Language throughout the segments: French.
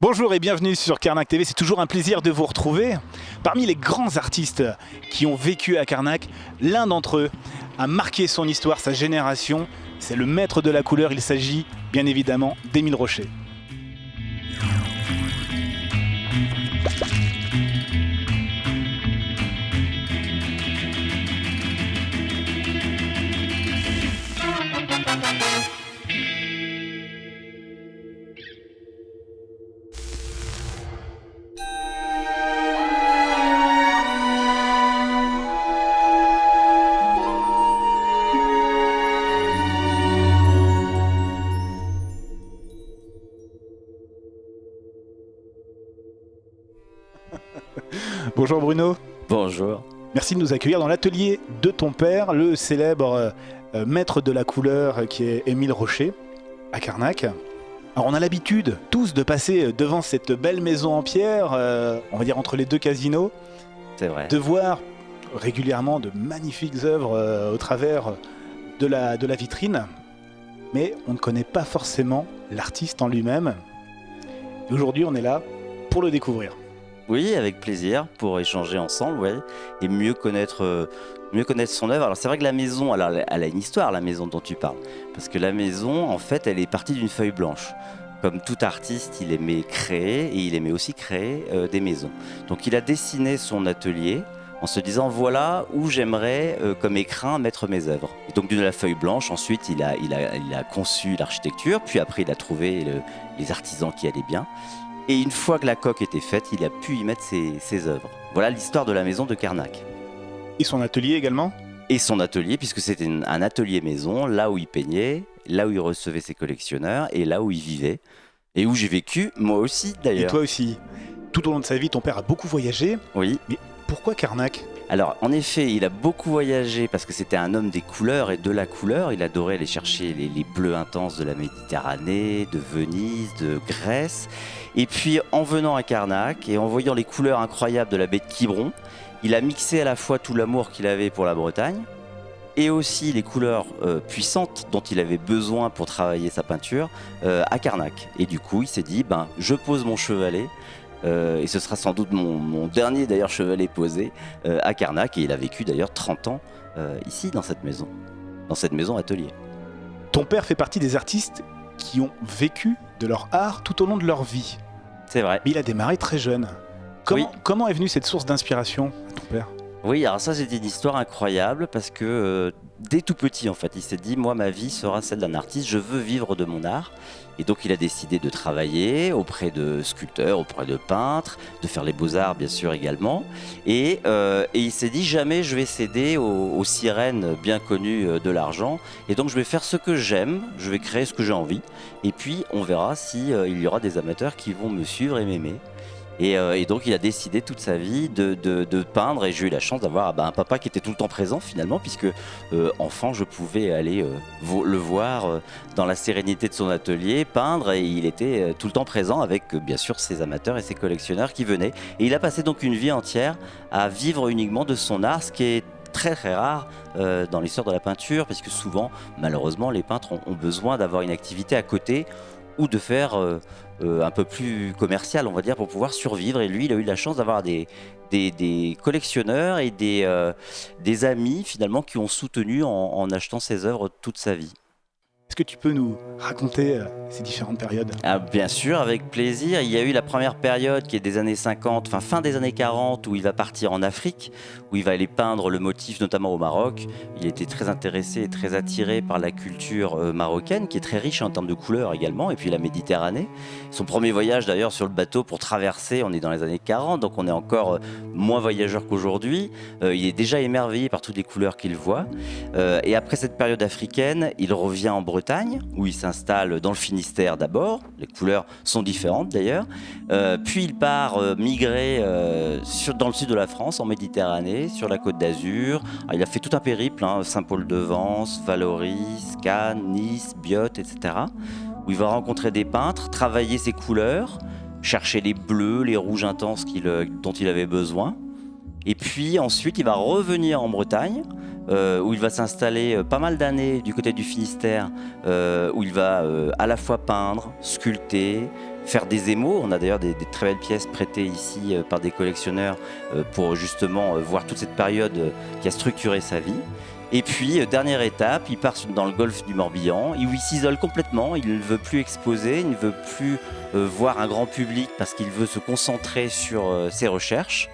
Bonjour et bienvenue sur Carnac TV, c'est toujours un plaisir de vous retrouver. Parmi les grands artistes qui ont vécu à Carnac, l'un d'entre eux a marqué son histoire, sa génération. C'est le maître de la couleur, il s'agit bien évidemment d'Émile Rocher. Bonjour Bruno. Bonjour. Merci de nous accueillir dans l'atelier de ton père, le célèbre maître de la couleur qui est Émile Rocher, à Carnac. Alors on a l'habitude tous de passer devant cette belle maison en pierre, on va dire entre les deux casinos. C'est vrai. De voir régulièrement de magnifiques œuvres au travers de la vitrine, mais on ne connaît pas forcément l'artiste en lui-même. Et aujourd'hui on est là pour le découvrir. Oui, avec plaisir, pour échanger ensemble, ouais, et mieux connaître son œuvre. Alors c'est vrai que la maison, alors, elle a une histoire, la maison dont tu parles. Parce que la maison, en fait, elle est partie d'une feuille blanche. Comme tout artiste, il aimait créer, et il aimait aussi créer des maisons. Donc il a dessiné son atelier en se disant, voilà où j'aimerais, comme écrin, mettre mes œuvres. Et donc de la feuille blanche, ensuite, il a conçu l'architecture, puis après, il a trouvé les artisans qui allaient bien. Et une fois que la coque était faite, il a pu y mettre ses œuvres. Voilà l'histoire de la maison de Carnac. Et son atelier également ? Et son atelier, puisque c'était un atelier maison, là où il peignait, là où il recevait ses collectionneurs, et là où il vivait. Et où j'ai vécu, moi aussi d'ailleurs. Et toi aussi. Tout au long de sa vie, ton père a beaucoup voyagé. Oui. Mais pourquoi Carnac ? Alors, en effet, il a beaucoup voyagé parce que c'était un homme des couleurs et de la couleur. Il adorait aller chercher les bleus intenses de la Méditerranée, de Venise, de Grèce. Et puis, en venant à Carnac et en voyant les couleurs incroyables de la baie de Quiberon, il a mixé à la fois tout l'amour qu'il avait pour la Bretagne et aussi les couleurs puissantes dont il avait besoin pour travailler sa peinture à Carnac. Et du coup, il s'est dit, je pose mon chevalet. Et ce sera sans doute mon dernier d'ailleurs chevalet posé à Carnac, et il a vécu d'ailleurs 30 ans ici dans cette maison atelier. Ton père fait partie des artistes qui ont vécu de leur art tout au long de leur vie. C'est vrai. Mais il a démarré très jeune. Comment est venue cette source d'inspiration à ton père ? Oui, alors ça c'était une histoire incroyable parce que dès tout petit en fait, il s'est dit moi ma vie sera celle d'un artiste, je veux vivre de mon art. Et donc il a décidé de travailler auprès de sculpteurs, auprès de peintres, de faire les beaux-arts bien sûr également. Et il s'est dit jamais je vais céder aux sirènes bien connues de l'argent. Et donc je vais faire ce que j'aime, je vais créer ce que j'ai envie. Et puis on verra si il y aura des amateurs qui vont me suivre et m'aimer. Et donc il a décidé toute sa vie de peindre, et j'ai eu la chance d'avoir un papa qui était tout le temps présent finalement, puisque enfant je pouvais aller le voir dans la sérénité de son atelier peindre, et il était tout le temps présent avec bien sûr ses amateurs et ses collectionneurs qui venaient. Et il a passé donc une vie entière à vivre uniquement de son art, ce qui est très très rare dans l'histoire de la peinture, parce que souvent malheureusement les peintres ont besoin d'avoir une activité à côté ou de faire un peu plus commercial, on va dire, pour pouvoir survivre. Et lui, il a eu la chance d'avoir des collectionneurs et des amis, finalement, qui ont soutenu en achetant ses œuvres toute sa vie. Est-ce que tu peux nous raconter ces différentes périodes ? Bien sûr, avec plaisir. Il y a eu la première période qui est des années 50, fin des années 40, où il va partir en Afrique, où il va aller peindre le motif, notamment au Maroc. Il était très intéressé et très attiré par la culture marocaine, qui est très riche en termes de couleurs également, et puis la Méditerranée. Son premier voyage d'ailleurs sur le bateau pour traverser, on est dans les années 40, donc on est encore moins voyageur qu'aujourd'hui. Il est déjà émerveillé par toutes les couleurs qu'il voit. Et après cette période africaine, il revient en Bretagne, où il s'installe dans le Finistère d'abord. Les couleurs sont différentes d'ailleurs. Puis il part migrer dans le sud de la France, en Méditerranée, sur la Côte d'Azur. Alors, il a fait tout un périple, Saint-Paul-de-Vence, Vallauris, Cannes, Nice, Biot, etc. Où il va rencontrer des peintres, travailler ses couleurs, chercher les bleus, les rouges intenses dont il avait besoin. Et puis ensuite, il va revenir en Bretagne, où il va s'installer pas mal d'années du côté du Finistère, où il va à la fois peindre, sculpter, faire des émaux. On a d'ailleurs des très belles pièces prêtées ici par des collectionneurs pour justement voir toute cette période qui a structuré sa vie. Et puis, dernière étape, il part dans le golfe du Morbihan, où il s'isole complètement, il ne veut plus exposer, il ne veut plus voir un grand public parce qu'il veut se concentrer sur ses recherches.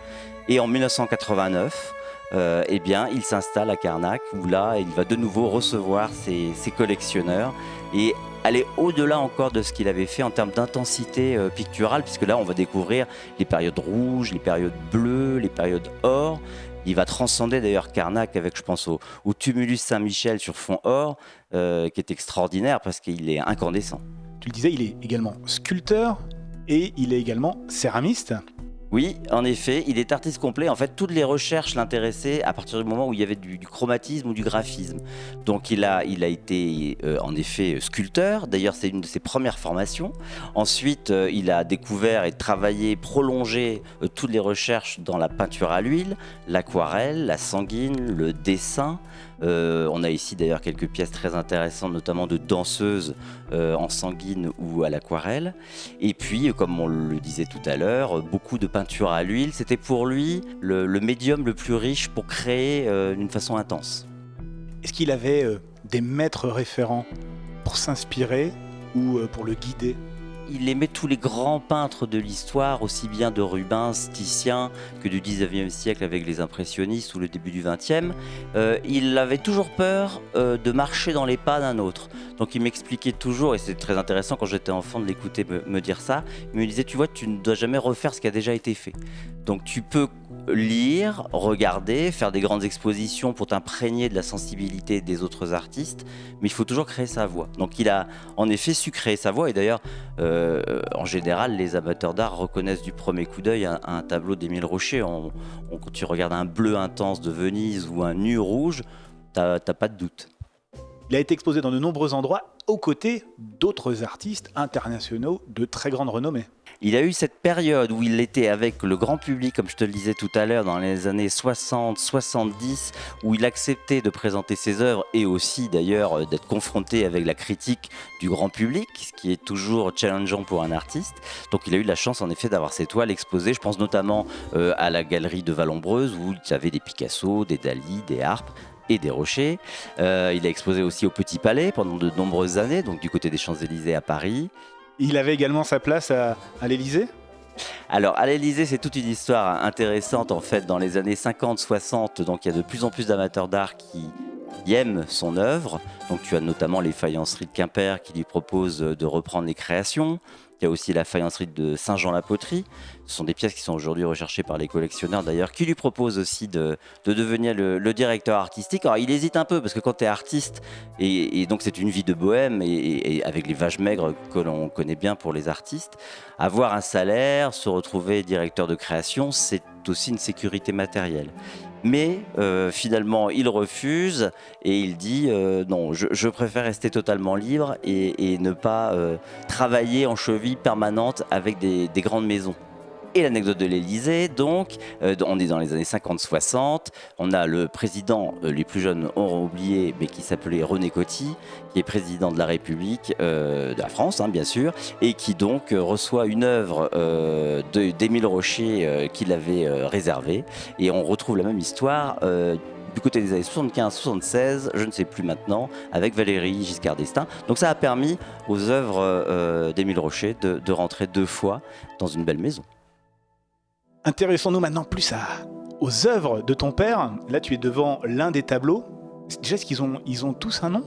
Et en 1989, eh bien, il s'installe à Carnac, où là, il va de nouveau recevoir ses collectionneurs et aller au-delà encore de ce qu'il avait fait en termes d'intensité picturale, puisque là, on va découvrir les périodes rouges, les périodes bleues, les périodes or. Il va transcender d'ailleurs Carnac avec, je pense, au tumulus Saint-Michel sur fond or, qui est extraordinaire parce qu'il est incandescent. Tu le disais, il est également sculpteur et il est également céramiste. Oui, en effet, il est artiste complet. En fait, toutes les recherches l'intéressaient à partir du moment où il y avait du chromatisme ou du graphisme. Donc, il a été en effet sculpteur. D'ailleurs, c'est une de ses premières formations. Ensuite, il a découvert et travaillé, prolongé toutes les recherches dans la peinture à l'huile, l'aquarelle, la sanguine, le dessin. On a ici d'ailleurs quelques pièces très intéressantes, notamment de danseuses en sanguine ou à l'aquarelle. Et puis, comme on le disait tout à l'heure, beaucoup de peinture à l'huile. C'était pour lui le médium le plus riche pour créer d'une façon intense. Est-ce qu'il avait des maîtres référents pour s'inspirer ou pour le guider ? Il aimait tous les grands peintres de l'histoire, aussi bien de Rubens, Titien, que du 19e siècle avec les impressionnistes ou le début du 20e. Il avait toujours peur de marcher dans les pas d'un autre. Donc il m'expliquait toujours, et c'est très intéressant quand j'étais enfant de l'écouter me dire ça, il me disait, tu vois, tu ne dois jamais refaire ce qui a déjà été fait. Donc tu peux lire, regarder, faire des grandes expositions pour t'imprégner de la sensibilité des autres artistes, mais il faut toujours créer sa voix. Donc il a en effet su créer sa voix, et d'ailleurs, en général, les amateurs d'art reconnaissent du premier coup d'œil un tableau d'Émile Rocher. Quand tu regardes un bleu intense de Venise ou un nu rouge, t'as pas de doute. Il a été exposé dans de nombreux endroits aux côtés d'autres artistes internationaux de très grande renommée. Il a eu cette période où il était avec le grand public, comme je te le disais tout à l'heure, dans les années 60-70, où il acceptait de présenter ses œuvres et aussi d'ailleurs d'être confronté avec la critique du grand public, ce qui est toujours challengeant pour un artiste. Donc il a eu la chance en effet d'avoir ses toiles exposées. Je pense notamment à la galerie de Vallombreuse, où il y avait des Picasso, des Dali, des Harpe et des Rochers. Il a exposé aussi au Petit Palais pendant de nombreuses années, donc du côté des Champs-Élysées à Paris. Il avait également sa place à l'Élysée ? Alors, à l'Élysée, c'est toute une histoire intéressante en fait. Dans les années 50-60, donc il y a de plus en plus d'amateurs d'art qui aiment son œuvre. Donc tu as notamment les faïenceries de Quimper qui lui proposent de reprendre les créations. Il y a aussi la faïencerie de Saint-Jean-la-Poterie. Ce sont des pièces qui sont aujourd'hui recherchées par les collectionneurs d'ailleurs, qui lui proposent aussi de devenir le directeur artistique. Alors il hésite un peu parce que quand tu es artiste, et donc c'est une vie de bohème, et avec les vaches maigres que l'on connaît bien pour les artistes, avoir un salaire, se retrouver directeur de création, c'est aussi une sécurité matérielle. Mais finalement, il refuse et il dit non, je préfère rester totalement libre et ne pas travailler en cheville permanente avec des grandes maisons. Et l'anecdote de l'Élysée, donc, on est dans les années 50-60, on a le président, les plus jeunes auront oublié, mais qui s'appelait René Coty, qui est président de la République, de la France, hein, bien sûr, et qui donc reçoit une œuvre d'Émile Rocher qu'il avait réservée. Et on retrouve la même histoire du côté des années 75-76, je ne sais plus maintenant, avec Valéry Giscard d'Estaing. Donc ça a permis aux œuvres d'Émile Rocher de rentrer 2 fois dans une belle maison. Intéressons-nous maintenant plus aux œuvres de ton père. Là, tu es devant l'un des tableaux. Déjà, est-ce qu'ils ont tous un nom ?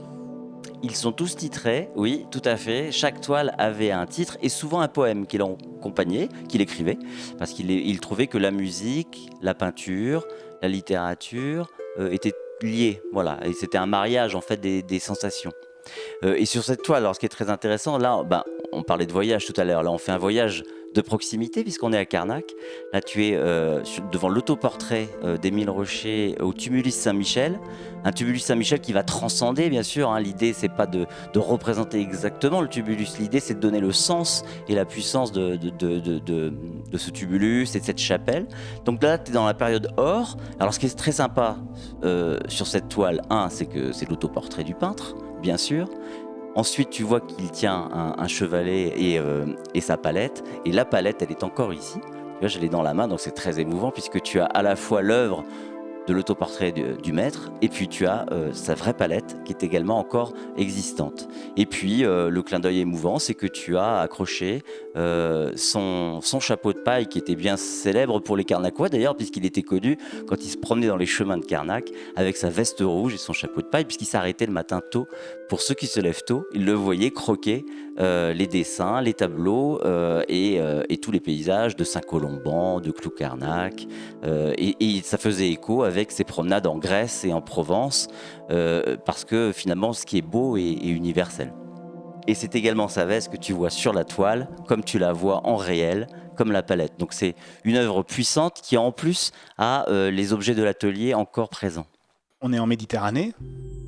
Ils sont tous titrés, oui, tout à fait. Chaque toile avait un titre et souvent un poème qui l'accompagnait, qu'il écrivait, parce qu'il trouvait que la musique, la peinture, la littérature étaient liées. Voilà, et c'était un mariage en fait des sensations. Et sur cette toile, alors ce qui est très intéressant, là, on parlait de voyage tout à l'heure, là on fait un voyage de proximité puisqu'on est à Carnac. Là tu es devant l'autoportrait d'Émile Rocher au tumulus Saint-Michel. Un tumulus Saint-Michel qui va transcender bien sûr, hein. L'idée c'est pas de représenter exactement le tumulus, l'idée c'est de donner le sens et la puissance de ce tumulus et de cette chapelle. Donc là tu es dans la période or. Alors ce qui est très sympa sur cette toile, c'est que c'est l'autoportrait du peintre, bien sûr. Ensuite, tu vois qu'il tient un chevalet et sa palette. Et la palette, elle est encore ici. Tu vois, je l'ai dans la main, donc c'est très émouvant puisque tu as à la fois l'œuvre de l'autoportrait du maître et puis tu as sa vraie palette qui est également encore existante. Et puis, le clin d'œil émouvant, c'est que tu as accroché son chapeau de paille qui était bien célèbre pour les Carnacois d'ailleurs, puisqu'il était connu quand il se promenait dans les chemins de Carnac avec sa veste rouge et son chapeau de paille, puisqu'il s'arrêtait le matin tôt. Pour ceux qui se lèvent tôt, ils le voyaient croquer les dessins, les tableaux et tous les paysages de Saint-Colomban, de Clou-Carnac. Et ça faisait écho avec ses promenades en Grèce et en Provence, parce que finalement ce qui est beau est universel. Et c'est également sa veste que tu vois sur la toile, comme tu la vois en réel, comme la palette. Donc c'est une œuvre puissante qui en plus a les objets de l'atelier encore présents. On est en Méditerranée,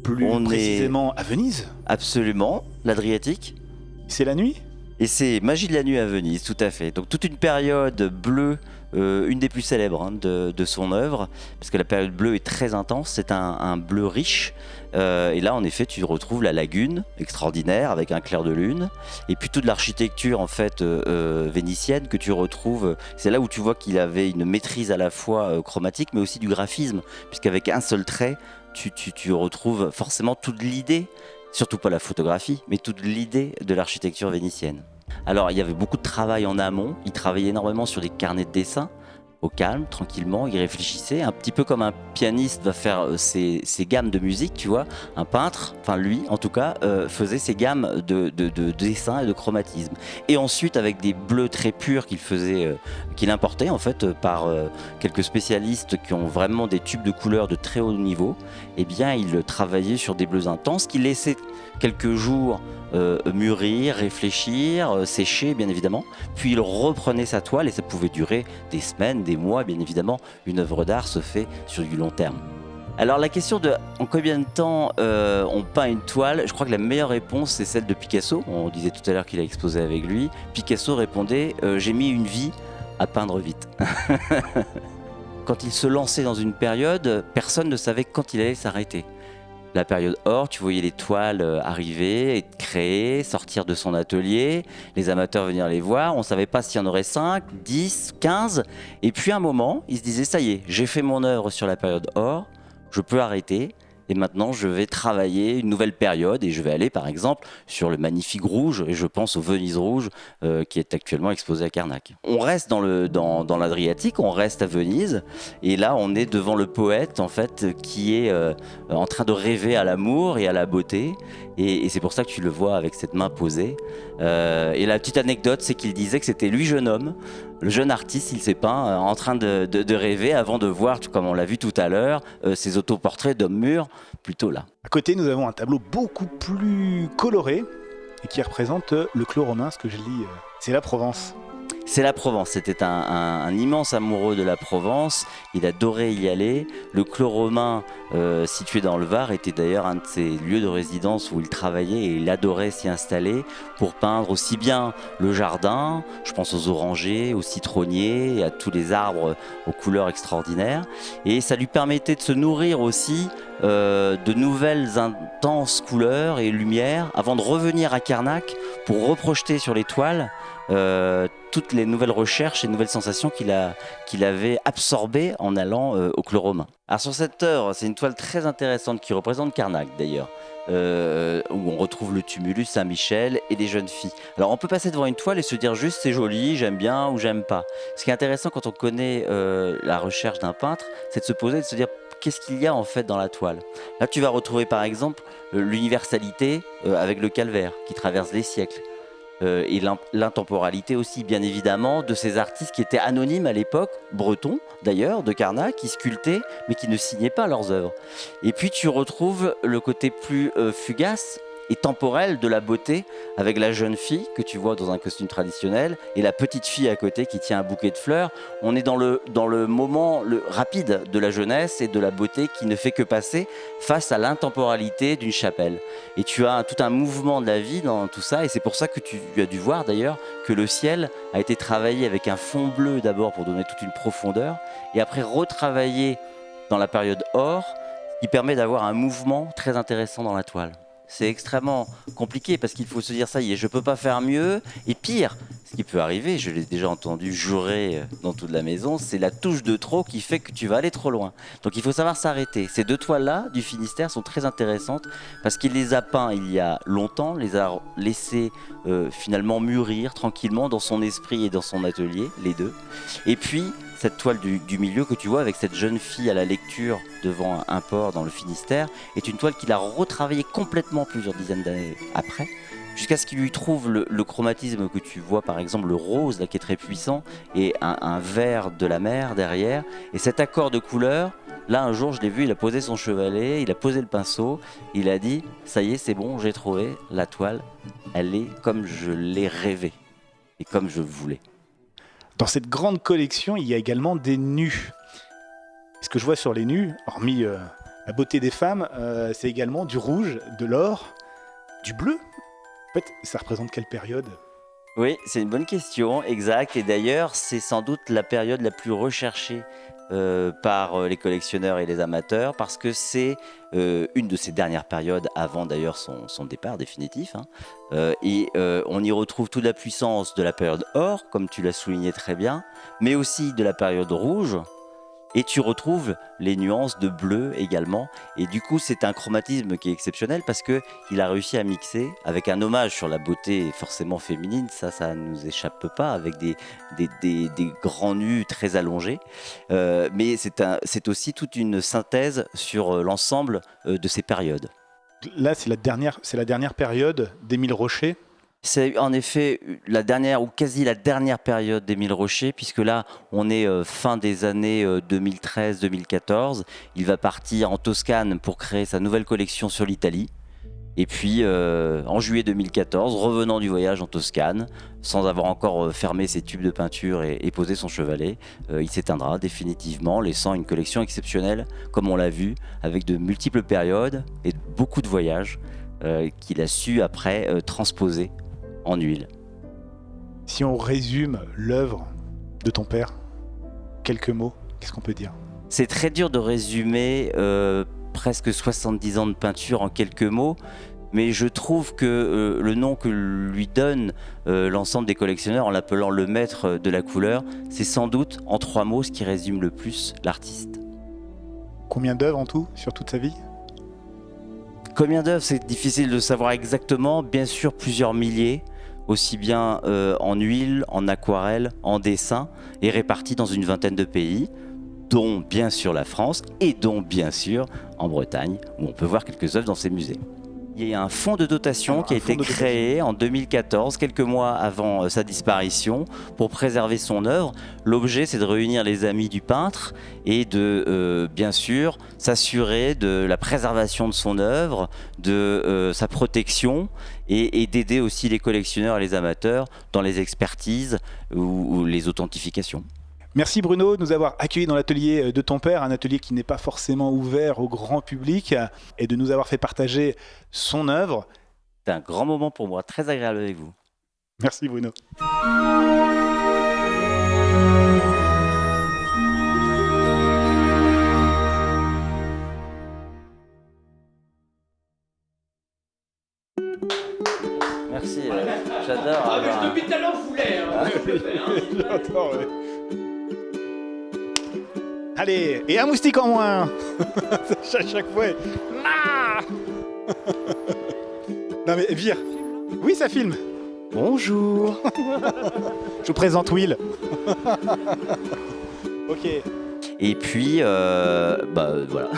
plus précisément à Venise. Absolument, l'Adriatique. C'est la nuit ? Et c'est Magie de la nuit à Venise, tout à fait. Donc toute une période bleue, une des plus célèbres de son œuvre, parce que la période bleue est très intense, c'est un bleu riche. Et là, en effet, tu retrouves la lagune, extraordinaire, avec un clair de lune. Et puis toute l'architecture en fait vénitienne que tu retrouves. C'est là où tu vois qu'il avait une maîtrise à la fois chromatique, mais aussi du graphisme, puisqu'avec un seul trait, tu retrouves forcément toute l'idée. Surtout pas la photographie, mais toute l'idée de l'architecture vénitienne. Alors il y avait beaucoup de travail en amont, il travaillait énormément sur des carnets de dessin, au calme, tranquillement, il réfléchissait, un petit peu comme un pianiste va faire ses gammes de musique, tu vois. Un peintre, enfin lui en tout cas, faisait ses gammes de dessin et de chromatisme. Et ensuite avec des bleus très purs qu'il importait en fait par quelques spécialistes qui ont vraiment des tubes de couleurs de très haut niveau, eh bien il travaillait sur des bleus intenses qu'il laissait quelques jours mûrir, réfléchir, sécher bien évidemment, puis il reprenait sa toile et ça pouvait durer des semaines, des mois, bien évidemment, une œuvre d'art se fait sur du long terme. Alors la question de en combien de temps on peint une toile, je crois que la meilleure réponse c'est celle de Picasso. On disait tout à l'heure qu'il a exposé avec lui. Picasso répondait j'ai mis une vie à peindre vite. Quand il se lançait dans une période, personne ne savait quand il allait s'arrêter. La période or, tu voyais les toiles arriver, être créées, sortir de son atelier, les amateurs venir les voir, on ne savait pas s'il y en aurait 5, 10, 15, et puis à un moment, il se disait ça y est, j'ai fait mon œuvre sur la période or, je peux arrêter, et maintenant je vais travailler une nouvelle période, et je vais aller par exemple sur le magnifique rouge, et je pense au Venise rouge qui est actuellement exposé à Carnac. On reste dans l'Adriatique, on reste à Venise, et là on est devant le poète en fait qui est en train de rêver à l'amour et à la beauté, et c'est pour ça que tu le vois avec cette main posée. Et la petite anecdote, c'est qu'il disait que c'était lui jeune homme, le jeune artiste, il s'est peint en train de rêver avant de voir, comme on l'a vu tout à l'heure, ses autoportraits d'hommes mûrs, plutôt là. À côté, nous avons un tableau beaucoup plus coloré et qui représente le clos romain, ce que je lis, c'est la Provence. C'est la Provence, c'était un immense amoureux de la Provence, il adorait y aller. Le clos romain situé dans le Var était d'ailleurs un de ses lieux de résidence où il travaillait et il adorait s'y installer pour peindre aussi bien le jardin, je pense aux orangers, aux citronniers, et à tous les arbres aux couleurs extraordinaires. Et ça lui permettait de se nourrir aussi de nouvelles intenses couleurs et lumières avant de revenir à Carnac pour reprojeter sur les toiles toutes les nouvelles recherches et nouvelles sensations qu'il avait absorbées en allant au clos romain. Alors sur cette œuvre, c'est une toile très intéressante qui représente Carnac d'ailleurs, où on retrouve le tumulus Saint-Michel et les jeunes filles. Alors on peut passer devant une toile et se dire juste c'est joli, j'aime bien ou j'aime pas. Ce qui est intéressant quand on connaît la recherche d'un peintre, c'est de se poser et de se dire qu'est-ce qu'il y a en fait dans la toile. Là tu vas retrouver par exemple l'universalité avec le calvaire qui traverse les siècles. Et l'intemporalité aussi, bien évidemment, de ces artistes qui étaient anonymes à l'époque, bretons d'ailleurs, de Carnac, qui sculptaient, mais qui ne signaient pas leurs œuvres. Et puis tu retrouves le côté plus fugace et temporelle de la beauté, avec la jeune fille que tu vois dans un costume traditionnel et la petite fille à côté qui tient un bouquet de fleurs. On est dans le moment rapide de la jeunesse et de la beauté qui ne fait que passer face à l'intemporalité d'une chapelle. Et tu as tout un mouvement de la vie dans tout ça, et c'est pour ça que tu as dû voir d'ailleurs que le ciel a été travaillé avec un fond bleu d'abord pour donner toute une profondeur, et après retravaillé dans la période or, qui permet d'avoir un mouvement très intéressant dans la toile. C'est extrêmement compliqué parce qu'il faut se dire ça y est, je peux pas faire mieux. Et pire, ce qui peut arriver, je l'ai déjà entendu jurer dans toute la maison, c'est la touche de trop qui fait que tu vas aller trop loin. Donc il faut savoir s'arrêter. Ces deux toiles-là du Finistère sont très intéressantes parce qu'il les a peints il y a longtemps, les a laissés finalement mûrir tranquillement dans son esprit et dans son atelier, les deux. Et puis cette toile du milieu que tu vois avec cette jeune fille à la lecture devant un port dans le Finistère est une toile qu'il a retravaillée complètement plusieurs dizaines d'années après, jusqu'à ce qu'il lui trouve le chromatisme que tu vois, par exemple le rose là, qui est très puissant, et un vert de la mer derrière, et cet accord de couleurs. Là un jour je l'ai vu, il a posé son chevalet, il a posé le pinceau, il a dit ça y est, c'est bon, j'ai trouvé la toile, elle est comme je l'ai rêvé et comme je le voulais. Dans cette grande collection, il y a également des nus. Ce que je vois sur les nus, hormis la beauté des femmes, c'est également du rouge, de l'or, du bleu. En fait, ça représente quelle période ? Oui, c'est une bonne question, exact. Et d'ailleurs, c'est sans doute la période la plus recherchée par les collectionneurs et les amateurs, parce que c'est une de ces dernières périodes avant d'ailleurs son départ définitif. On y retrouve toute la puissance de la période or, comme tu l'as souligné très bien, mais aussi de la période rouge. Et tu retrouves les nuances de bleu également. Et du coup, c'est un chromatisme qui est exceptionnel parce qu'il a réussi à mixer avec un hommage sur la beauté forcément féminine. Ça ne nous échappe pas, avec des grands nus très allongés. Mais c'est aussi toute une synthèse sur l'ensemble de ces périodes. Là, c'est la dernière période d'Émile Rocher. C'est en effet la dernière ou quasi la dernière période d'Émile Rocher, puisque là on est fin des années 2013-2014. Il va partir en Toscane pour créer sa nouvelle collection sur l'Italie. Et puis en juillet 2014, revenant du voyage en Toscane, sans avoir encore fermé ses tubes de peinture et posé son chevalet, il s'éteindra définitivement, laissant une collection exceptionnelle, comme on l'a vu, avec de multiples périodes et beaucoup de voyages qu'il a su après transposer en huile. Si on résume l'œuvre de ton père, quelques mots, qu'est-ce qu'on peut dire ? C'est très dur de résumer presque 70 ans de peinture en quelques mots, mais je trouve que le nom que lui donne l'ensemble des collectionneurs en l'appelant le maître de la couleur, c'est sans doute en 3 mots ce qui résume le plus l'artiste. Combien d'œuvres en tout sur toute sa vie ? Combien d'œuvres, c'est difficile de savoir exactement, bien sûr plusieurs milliers, aussi bien en huile, en aquarelle, en dessin, et répartis dans une vingtaine de pays, dont bien sûr la France, et dont bien sûr en Bretagne, où on peut voir quelques œuvres dans ces musées. Il y a un fonds de dotation qui a été créé en 2014, quelques mois avant sa disparition, pour préserver son œuvre. L'objet, c'est de réunir les amis du peintre et de, bien sûr, s'assurer de la préservation de son œuvre, de sa protection, et d'aider aussi les collectionneurs et les amateurs dans les expertises ou les authentifications. Merci Bruno de nous avoir accueillis dans l'atelier de ton père, un atelier qui n'est pas forcément ouvert au grand public, et de nous avoir fait partager son œuvre. C'est un grand moment pour moi, très agréable avec vous. Merci Bruno. Merci, j'adore. Depuis tout à l'heure, je voulais. J'adore, ouais. Allez, et un moustique en moins. Chaque fois. Ah non mais vire. Oui, ça filme. Bonjour. Je vous présente Will. Ok. Et puis, voilà.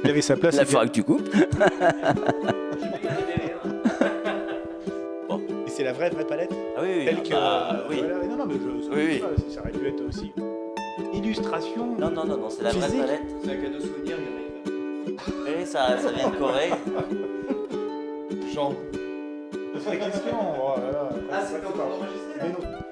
Il avait sa place. La fois que tu coupes. Et c'est la vraie palette. Ah oui, telle que. oui. Voilà. Non, mais Oui. ça aurait pu être aussi. Illustration. Non, c'est la vraie physique. palette. C'est un cadeau souvenir, il y en a. Oui, ça vient de Corée. Jean. C'est la question. Oh là là. Ah, c'est pas encore enregistré Mais non.